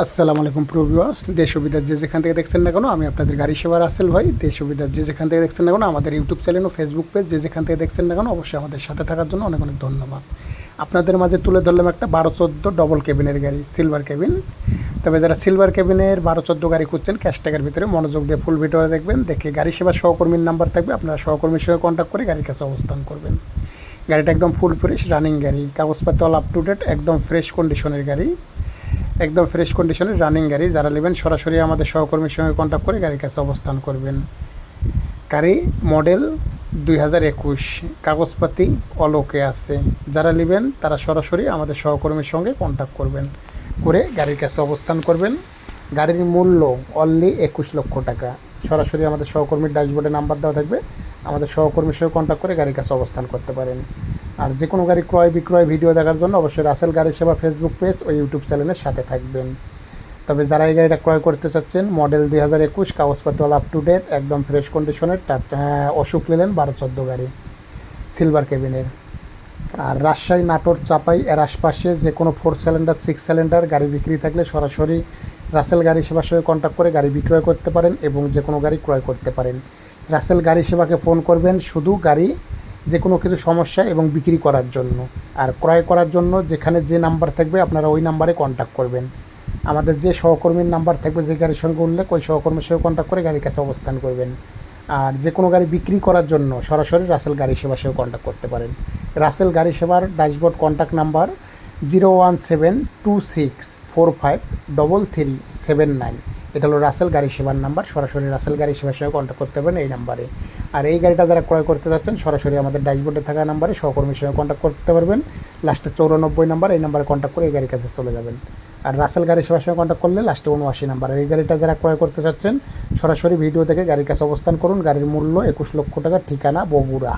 আসসালামু আলাইকুম ভিউয়ার্স, দেশ ও বিদেশ যে যেখান থেকে দেখছেন না কেন, আমি আপনাদের গাড়ি সেবার রাসেল ভাই। দেশ ও বিদেশ যে যেখান থেকে দেখছেন না কেন, আমাদের ইউটিউব চ্যানেল ও ফেসবুক পেজ যে যেখান থেকে দেখছেন না কেন, অবশ্যই আমাদের সাথে থাকার জন্য অনেক অনেক ধন্যবাদ। আপনাদের মাঝে তুলে ধরলাম একটা 12-14 ডবল কেবিনের গাড়ি, সিলভার কেবিন। তবে যারা সিলভার কেবিনের 12-14 গাড়ি খুঁজছেন ক্যাশ টাকার ভিতরে, মনোযোগ দিয়ে ফুল ভিডিও দেখবেন। দেখে গাড়ি সেবার সহকর্মীর নাম্বার থাকবে, আপনারা সহকর্মীর সঙ্গে কন্ট্যাক্ট করে গাড়ির কাছে অবস্থান করবেন। গাড়িটা একদম ফুল ফ্রেশ রানিং গাড়ি, কাগজপত্র অল আপ টু ডেট, একদম ফ্রেশ কন্ডিশনের গাড়ি, একদম ফ্রেশ কন্ডিশনের রানিং গাড়ি। যারা নেবেন সরাসরি আমাদের সহকর্মীর সঙ্গে কন্ট্যাক্ট করে গাড়ির কাছে অবস্থান করবেন। গাড়ি মডেল 2021, কাগজপাতি অলোকে আছে। যারা নেবেন তারা সরাসরি আমাদের সহকর্মীর সঙ্গে কন্ট্যাক্ট করবেন, করে গাড়ির কাছে অবস্থান করবেন। গাড়ির মূল্য অনলি 21 লক্ষ টাকা। সরাসরি আমাদের সহকর্মীর ড্যাশবোর্ডে নাম্বার দেওয়া থাকবে, আমাদের সহকর্মীর সঙ্গে কন্ট্যাক্ট করে গাড়ির কাছে অবস্থান করতে পারেন। আর যে কোনো গাড়ি ক্রয় বিক্রয় ভিডিও দেখার জন্য অবশ্যই রাসেল গাড়ি সেবা ফেসবুক পেজ ও ইউটিউব চ্যানেলের সাথে থাকবেন। তবে যারা এই গাড়িটা ক্রয় করতে চাচ্ছেন, মডেল 2021, কাগজপত্র অল আপ টু ডেট, একদম ফ্রেশ কন্ডিশনের, অশোক লেল্যান্ড 12-14 গাড়ি, সিলভার কেবিনের। আর রাজশাহী, নাটোর, চাপাই এর আশপাশে যে কোনো 4 সিলিন্ডার 6 সিলিন্ডার গাড়ি বিক্রি থাকলে সরাসরি রাসেল গাড়ি সেবার সঙ্গে কন্ট্যাক্ট করে গাড়ি বিক্রয় করতে পারেন এবং যে কোনো গাড়ি ক্রয় করতে পারেন। রাসেল গাড়ি সেবাকে ফোন করবেন শুধু গাড়ি যে কোনো কিছু সমস্যা এবং বিক্রি করার জন্য। আর ক্রয় করার জন্য যেখানে যে নাম্বার থাকবে আপনারা ওই নাম্বারে কন্ট্যাক্ট করবেন। আমাদের যে সহকর্মীর নাম্বার থাকবে যে গাড়ির সঙ্গে উল্লেখ, ওই সহকর্মীর সঙ্গে কন্ট্যাক্ট করে গাড়ির কাছে অবস্থান করবেন। আর যে কোনো গাড়ি বিক্রি করার জন্য সরাসরি রাসেল গাড়ি সেবার সঙ্গে কন্ট্যাক্ট করতে পারেন। রাসেল গাড়ি সেবার ড্যাশবোর্ড কন্ট্যাক্ট নাম্বার 01726453379। এটা হলো রাসেল গাড়ি সেবার নাম্বার। সরাসরি রাসেল গাড়ি সেবার সঙ্গে কন্ট্যাক্ট করতে পারেন এই নাম্বারে। আর এই গাড়িটা যারা ক্রয় করতে যাচ্ছেন সরাসরি আমাদের ড্যাশবোর্ডে থাকা নাম্বারে সহকর্মীর সঙ্গে কন্ট্যাক্ট করতে পারবেন। লাস্টে 94 নাম্বার, এই নাম্বারে কন্ট্যাক্ট করে এই গাড়ির কাছে চলে যাবেন। আর রাসেল গাড়ি সেবার সঙ্গে কন্ট্যাক্ট করলে লাস্টে 79 নাম্বার। এই গাড়িটা যারা ক্রয় করতে চাচ্ছেন সরাসরি ভিডিও থেকে গাড়ির কাছে অবস্থান করুন। গাড়ির মূল্য 21 লক্ষ টাকা, ঠিকানা বগুড়া।